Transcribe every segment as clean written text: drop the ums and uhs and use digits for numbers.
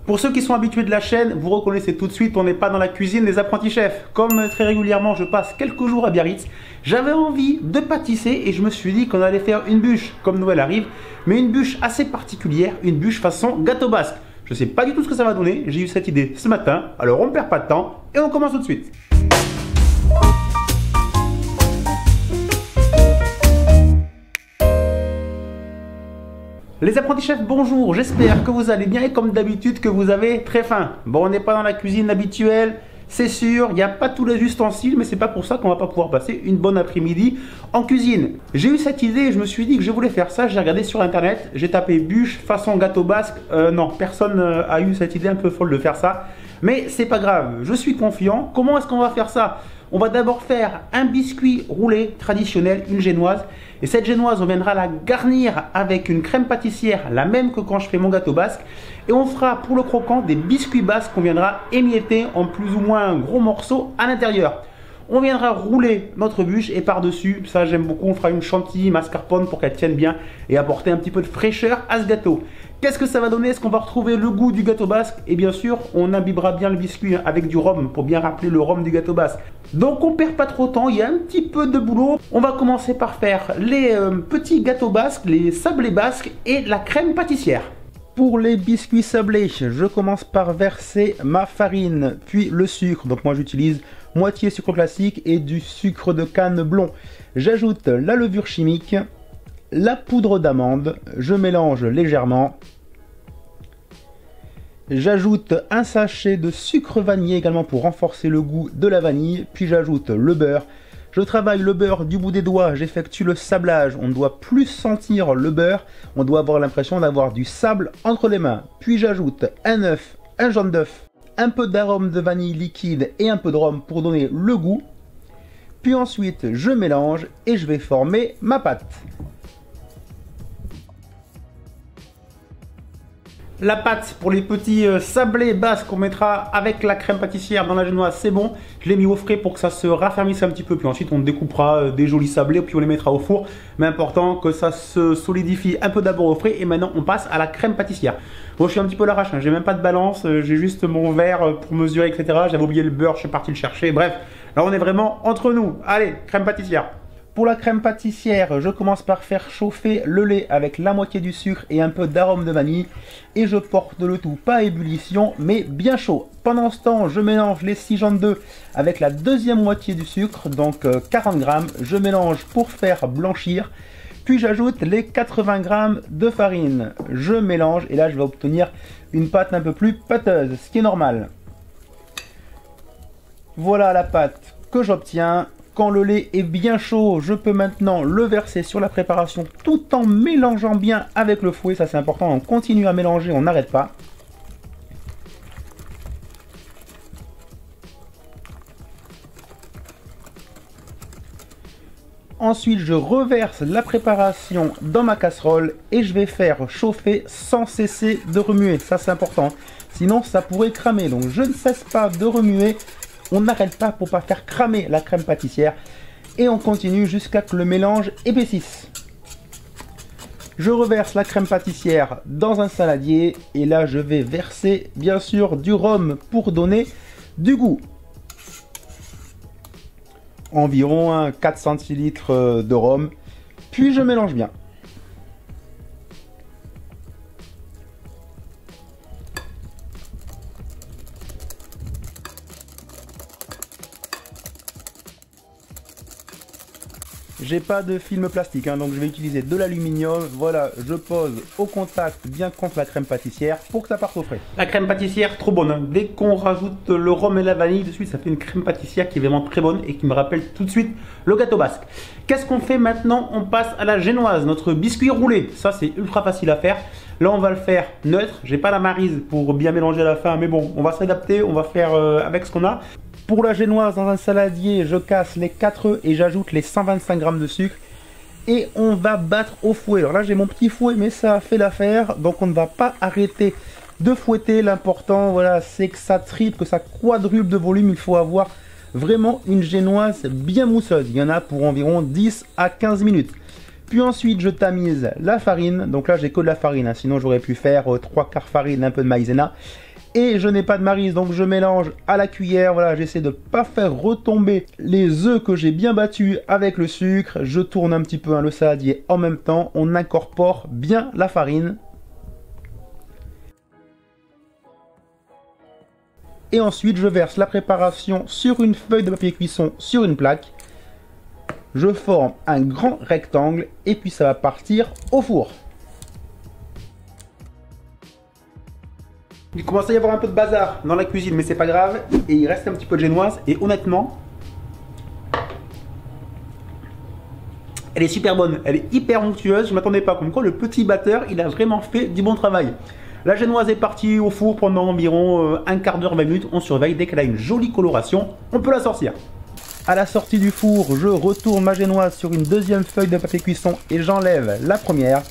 Pour ceux qui sont habitués de la chaîne, vous reconnaissez tout de suite, on n'est pas dans la cuisine des apprentis chefs. Comme très régulièrement je passe quelques jours à Biarritz, j'avais envie de pâtisser et je me suis dit qu'on allait faire une bûche comme Noël arrive, mais une bûche assez particulière, une bûche façon gâteau basque. Je ne sais pas du tout ce que ça va donner, j'ai eu cette idée ce matin, alors on ne perd pas de temps et on commence tout de suite. Les apprentis chefs, bonjour, j'espère que vous allez bien et comme d'habitude que vous avez très faim. Bon, on n'est pas dans la cuisine habituelle, c'est sûr, il n'y a pas tous les ustensiles, mais c'est pas pour ça qu'on va pas pouvoir passer une bonne après-midi en cuisine. J'ai eu cette idée et je me suis dit que je voulais faire ça, j'ai regardé sur internet, j'ai tapé bûche façon gâteau basque, non, personne a eu cette idée un peu folle de faire ça, mais c'est pas grave, je suis confiant. Comment est-ce qu'on va faire ça? On va d'abord faire un biscuit roulé traditionnel, une génoise. Et cette génoise, on viendra la garnir avec une crème pâtissière, la même que quand je fais mon gâteau basque. Et on fera pour le croquant des biscuits basques qu'on viendra émietter en plus ou moins gros morceaux à l'intérieur. On viendra rouler notre bûche et par-dessus, ça j'aime beaucoup, on fera une chantilly mascarpone pour qu'elle tienne bien et apporter un petit peu de fraîcheur à ce gâteau. Qu'est-ce que ça va donner? Est-ce qu'on va retrouver le goût du gâteau basque? Et bien sûr, on imbibera bien le biscuit avec du rhum pour bien rappeler le rhum du gâteau basque. Donc on perd pas trop de temps, il y a un petit peu de boulot. On va commencer par faire les petits gâteaux basques, les sablés basques et la crème pâtissière. Pour les biscuits sablés, je commence par verser ma farine, puis le sucre. Donc moi j'utilise moitié sucre classique et du sucre de canne blond. J'ajoute la levure chimique, la poudre d'amande, je mélange légèrement. J'ajoute un sachet de sucre vanillé également pour renforcer le goût de la vanille, puis j'ajoute le beurre. Je travaille le beurre du bout des doigts, j'effectue le sablage, on ne doit plus sentir le beurre, on doit avoir l'impression d'avoir du sable entre les mains. Puis j'ajoute un œuf, un jaune d'œuf, un peu d'arôme de vanille liquide et un peu de rhum pour donner le goût. Puis ensuite je mélange et je vais former ma pâte. La pâte pour les petits sablés basques qu'on mettra avec la crème pâtissière dans la génoise, c'est bon. Je l'ai mis au frais pour que ça se raffermisse un petit peu. Puis ensuite, on découpera des jolis sablés puis on les mettra au four. Mais important que ça se solidifie un peu d'abord au frais. Et maintenant, on passe à la crème pâtissière. Bon, je suis un petit peu l'arrache, hein. J'ai même pas de balance. J'ai juste mon verre pour mesurer, etc. J'avais oublié le beurre, je suis parti le chercher. Bref, là, on est vraiment entre nous. Allez, crème pâtissière. Pour la crème pâtissière, je commence par faire chauffer le lait avec la moitié du sucre et un peu d'arôme de vanille. Et je porte le tout, pas à ébullition, mais bien chaud. Pendant ce temps, je mélange les 6 jaunes d'œufs avec la deuxième moitié du sucre, donc 40 grammes. Je mélange pour faire blanchir. Puis j'ajoute les 80 grammes de farine. Je mélange et là, je vais obtenir une pâte un peu plus pâteuse, ce qui est normal. Voilà la pâte que j'obtiens. Quand le lait est bien chaud, je peux maintenant le verser sur la préparation tout en mélangeant bien avec le fouet. Ça c'est important, on continue à mélanger, on n'arrête pas. Ensuite, je reverse la préparation dans ma casserole et je vais faire chauffer sans cesser de remuer. Ça c'est important, sinon ça pourrait cramer. Donc je ne cesse pas de remuer. On n'arrête pas pour ne pas faire cramer la crème pâtissière. Et on continue jusqu'à ce que le mélange épaississe. Je reverse la crème pâtissière dans un saladier. Et là, je vais verser, bien sûr, du rhum pour donner du goût. Environ 4 centilitres de rhum. Puis je mélange bien. J'ai pas de film plastique, hein, donc je vais utiliser de l'aluminium. Voilà, je pose au contact bien contre la crème pâtissière pour que ça parte au frais. La crème pâtissière, trop bonne, hein. Dès qu'on rajoute le rhum et la vanille dessus, ça fait une crème pâtissière qui est vraiment très bonne et qui me rappelle tout de suite le gâteau basque. Qu'est-ce qu'on fait maintenant? On passe à la génoise, notre biscuit roulé. Ça, c'est ultra facile à faire. Là, on va le faire neutre. J'ai pas la maryse pour bien mélanger à la fin, mais bon, on va s'adapter. On va faire avec ce qu'on a. Pour la génoise, dans un saladier, je casse les 4 œufs et j'ajoute les 125 g de sucre. Et on va battre au fouet. Alors là, j'ai mon petit fouet, mais ça a fait l'affaire. Donc, on ne va pas arrêter de fouetter. L'important, voilà, c'est que ça triple, que ça quadruple de volume. Il faut avoir vraiment une génoise bien mousseuse. Il y en a pour environ 10 à 15 minutes. Puis ensuite, je tamise la farine. Donc là, j'ai que de la farine, hein. Sinon, j'aurais pu faire 3/4 farine, un peu de maïzena. Et je n'ai pas de maryse, donc je mélange à la cuillère. Voilà, j'essaie de ne pas faire retomber les œufs que j'ai bien battus avec le sucre. Je tourne un petit peu le saladier en même temps. On incorpore bien la farine. Et ensuite, je verse la préparation sur une feuille de papier cuisson sur une plaque. Je forme un grand rectangle et puis ça va partir au four. Il commence à y avoir un peu de bazar dans la cuisine, mais c'est pas grave. Et il reste un petit peu de génoise. Et honnêtement, elle est super bonne. Elle est hyper onctueuse. Je m'attendais pas. Comme quoi, le petit batteur, il a vraiment fait du bon travail. La génoise est partie au four pendant environ un quart d'heure, 20 minutes. On surveille. Dès qu'elle a une jolie coloration, on peut la sortir. À la sortie du four, je retourne ma génoise sur une deuxième feuille de papier cuisson et j'enlève la première.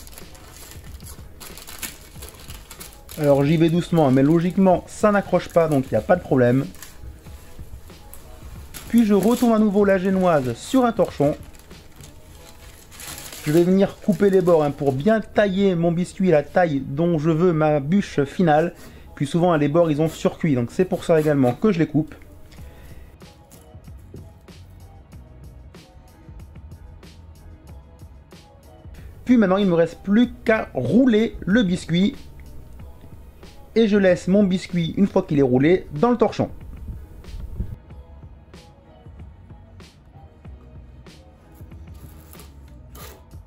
Alors j'y vais doucement, mais logiquement ça n'accroche pas, donc il n'y a pas de problème. Puis je retourne à nouveau la génoise sur un torchon. Je vais venir couper les bords pour bien tailler mon biscuit à la taille dont je veux ma bûche finale. Puis souvent les bords ils ont surcuit, donc c'est pour ça également que je les coupe. Puis maintenant il ne me reste plus qu'à rouler le biscuit. Et je laisse mon biscuit, une fois qu'il est roulé, dans le torchon.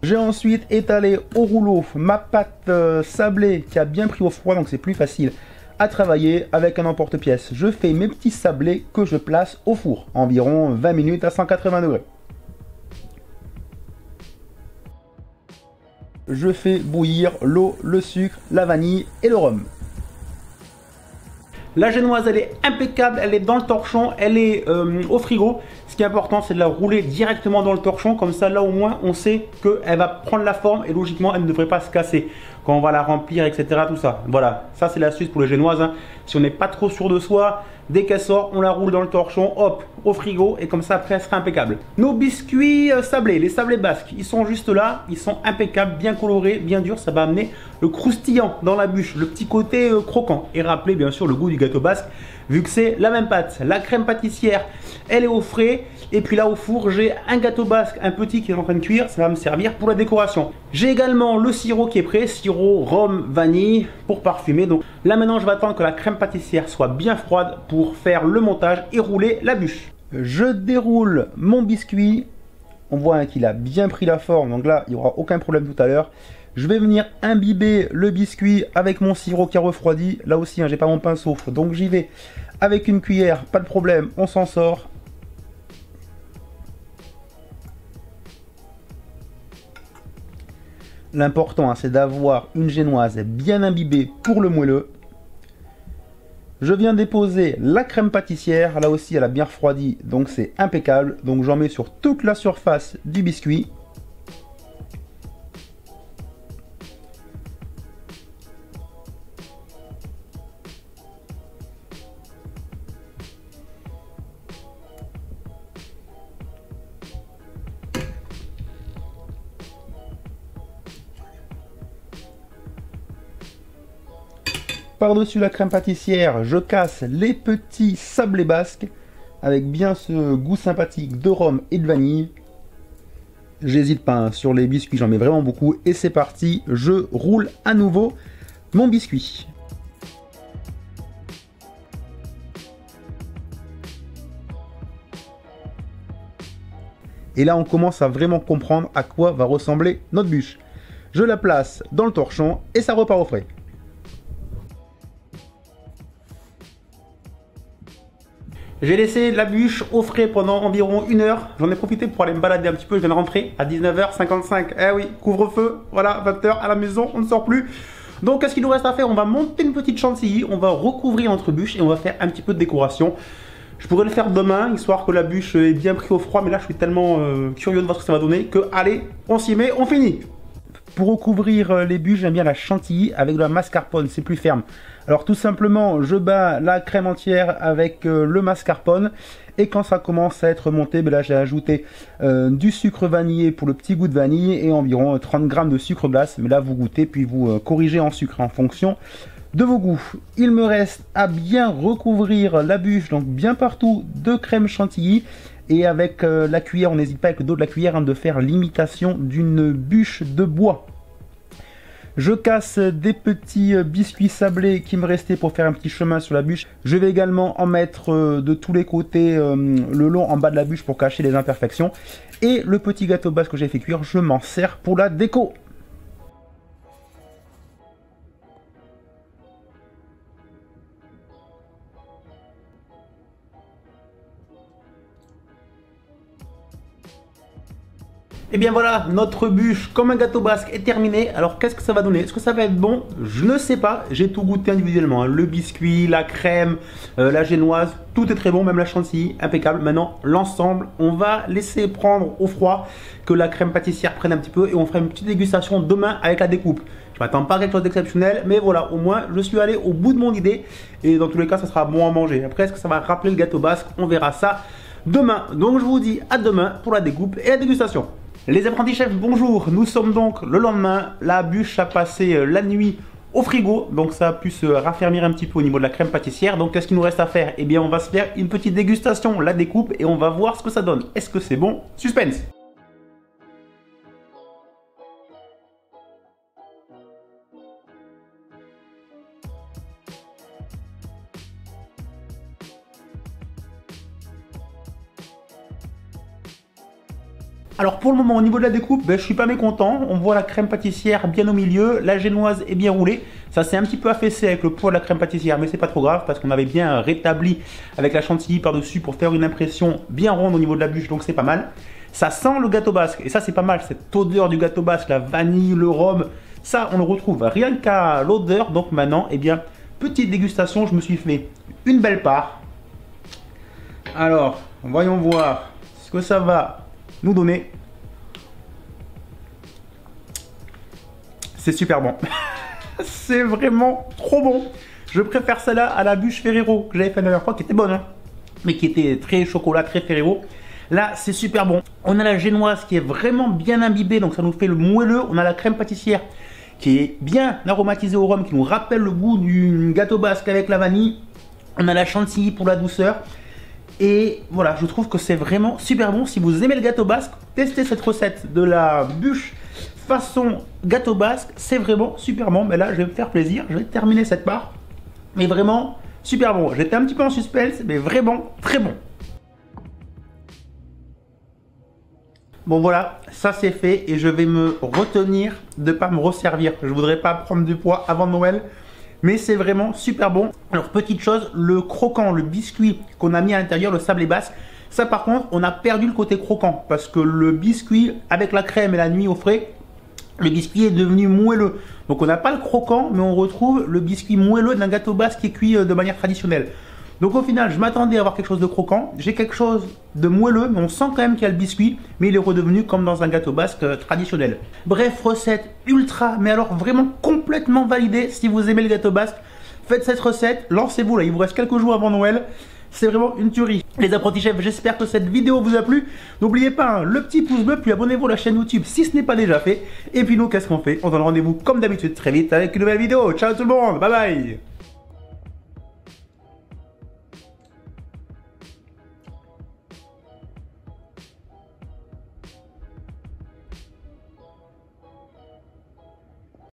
J'ai ensuite étalé au rouleau ma pâte sablée qui a bien pris au froid, donc c'est plus facile à travailler avec un emporte-pièce. Je fais mes petits sablés que je place au four, environ 20 minutes à 180 degrés. Je fais bouillir l'eau, le sucre, la vanille et le rhum. La génoise, elle est impeccable, elle est dans le torchon, elle est au frigo. Ce qui est important, c'est de la rouler directement dans le torchon. Comme ça, là au moins, on sait qu'elle va prendre la forme et logiquement, elle ne devrait pas se casser quand on va la remplir, etc. Tout ça. Voilà, ça c'est l'astuce pour les génoises. Hein. Si on n'est pas trop sûr de soi, dès qu'elle sort, on la roule dans le torchon, hop, au frigo et comme ça, après, elle sera impeccable. Nos biscuits sablés, les sablés basques, ils sont juste là, ils sont impeccables, bien colorés, bien durs. Ça va amener le croustillant dans la bûche, le petit côté croquant et rappeler bien sûr le goût du gâteau basque vu que c'est la même pâte. La crème pâtissière, elle est au frais et puis là au four, j'ai un gâteau basque, un petit qui est en train de cuire, ça va me servir pour la décoration. J'ai également le sirop qui est prêt, sirop, rhum, vanille pour parfumer. Donc là maintenant, je vais attendre que la crème pâtissière soit bien froide pour faire le montage et rouler la bûche. Je déroule mon biscuit. On voit qu'il a bien pris la forme, donc là, il n'y aura aucun problème tout à l'heure. Je vais venir imbiber le biscuit avec mon sirop qui a refroidi. Là aussi, j'ai pas mon pinceau, donc j'y vais avec une cuillère, pas de problème, on s'en sort. L'important, c'est d'avoir une génoise bien imbibée pour le moelleux. Je viens déposer la crème pâtissière. Là aussi, elle a bien refroidi, donc c'est impeccable. Donc j'en mets sur toute la surface du biscuit. Par-dessus la crème pâtissière, je casse les petits sablés basques avec bien ce goût sympathique de rhum et de vanille. J'hésite pas, hein, sur les biscuits, j'en mets vraiment beaucoup. Et c'est parti, je roule à nouveau mon biscuit. Et là, on commence à vraiment comprendre à quoi va ressembler notre bûche. Je la place dans le torchon et ça repart au frais. J'ai laissé la bûche au frais pendant environ 1 heure. J'en ai profité pour aller me balader un petit peu. Je viens de rentrer à 19h55. Eh oui, couvre-feu. Voilà, 20h à la maison, on ne sort plus. Donc, qu'est-ce qu'il nous reste à faire? On va monter une petite chantilly. On va recouvrir notre bûche et on va faire un petit peu de décoration. Je pourrais le faire demain, histoire que la bûche ait bien pris au froid. Mais là, je suis tellement curieux de voir ce que ça va donner que, allez, on s'y met, on finit. Pour recouvrir les bûches, j'aime bien la chantilly avec de la mascarpone, c'est plus ferme. Alors tout simplement, je bats la crème entière avec le mascarpone. Et quand ça commence à être monté, ben là j'ai ajouté du sucre vanillé pour le petit goût de vanille et environ 30 g de sucre glace. Mais là vous goûtez puis vous corrigez en sucre en fonction de vos goûts. Il me reste à bien recouvrir la bûche, donc bien partout, de crème chantilly. Et avec la cuillère, on n'hésite pas avec le dos de la cuillère hein, de faire l'imitation d'une bûche de bois. Je casse des petits biscuits sablés qui me restaient pour faire un petit chemin sur la bûche. Je vais également en mettre de tous les côtés le long en bas de la bûche pour cacher les imperfections. Et le petit gâteau basque que j'ai fait cuire, je m'en sers pour la déco. Et bien voilà, notre bûche comme un gâteau basque est terminée. Alors qu'est-ce que ça va donner? Est-ce que ça va être bon? Je ne sais pas, j'ai tout goûté individuellement. Hein. Le biscuit, la crème, la génoise, tout est très bon, même la chantilly, impeccable. Maintenant, l'ensemble, on va laisser prendre au froid, que la crème pâtissière prenne un petit peu et on fera une petite dégustation demain avec la découpe. Je m'attends pas à quelque chose d'exceptionnel, mais voilà, au moins je suis allé au bout de mon idée et dans tous les cas, ça sera bon à manger. Après, est-ce que ça va rappeler le gâteau basque? On verra ça demain. Donc je vous dis à demain pour la découpe et la dégustation. Les apprentis chefs, bonjour, nous sommes donc le lendemain, la bûche a passé la nuit au frigo, donc ça a pu se raffermir un petit peu au niveau de la crème pâtissière. Donc qu'est-ce qu'il nous reste à faire? Eh bien on va se faire une petite dégustation, la découpe, et on va voir ce que ça donne. Est-ce que c'est bon? Suspense! Alors pour le moment au niveau de la découpe, je suis pas mécontent. On voit la crème pâtissière bien au milieu, la génoise est bien roulée. Ça s'est un petit peu affaissé avec le poids de la crème pâtissière, mais c'est pas trop grave parce qu'on avait bien rétabli avec la chantilly par-dessus pour faire une impression bien ronde au niveau de la bûche, donc c'est pas mal. Ça sent le gâteau basque et ça c'est pas mal, cette odeur du gâteau basque, la vanille, le rhum, ça on le retrouve rien qu'à l'odeur. Donc maintenant, eh bien, petite dégustation, je me suis fait une belle part. Alors, voyons voir ce que ça va nous donner. C'est super bon. C'est vraiment trop bon. Je préfère celle-là à la bûche Ferrero que j'avais fait la dernière fois, qui était bonne, hein, mais qui était très chocolat, très Ferrero. Là, c'est super bon. On a la génoise qui est vraiment bien imbibée, donc ça nous fait le moelleux. On a la crème pâtissière qui est bien aromatisée au rhum, qui nous rappelle le goût du gâteau basque avec la vanille. On a la chantilly pour la douceur. Et voilà, je trouve que c'est vraiment super bon. Si vous aimez le gâteau basque, testez cette recette de la bûche façon gâteau basque. C'est vraiment super bon. Mais là, je vais me faire plaisir. Je vais terminer cette part. Mais vraiment super bon. J'étais un petit peu en suspense, mais vraiment très bon. Bon voilà, ça c'est fait et je vais me retenir de ne pas me resservir. Je voudrais pas prendre du poids avant Noël. Mais c'est vraiment super bon. Alors petite chose, le croquant, le biscuit qu'on a mis à l'intérieur, le sablé basque, ça par contre on a perdu le côté croquant. Parce que le biscuit avec la crème et la nuit au frais, le biscuit est devenu moelleux. Donc on n'a pas le croquant, mais on retrouve le biscuit moelleux d'un gâteau basque qui est cuit de manière traditionnelle. Donc au final, je m'attendais à avoir quelque chose de croquant. J'ai quelque chose de moelleux, mais on sent quand même qu'il y a le biscuit. Mais il est redevenu comme dans un gâteau basque traditionnel. Bref, recette ultra, mais alors vraiment complètement validée. Si vous aimez le gâteau basque, faites cette recette, lancez-vous là. Il vous reste quelques jours avant Noël. C'est vraiment une tuerie. Les apprentis chefs, j'espère que cette vidéo vous a plu. N'oubliez pas le petit pouce bleu, puis abonnez-vous à la chaîne YouTube si ce n'est pas déjà fait. Et puis nous, qu'est-ce qu'on fait? On donne rendez-vous comme d'habitude très vite avec une nouvelle vidéo. Ciao tout le monde, bye bye.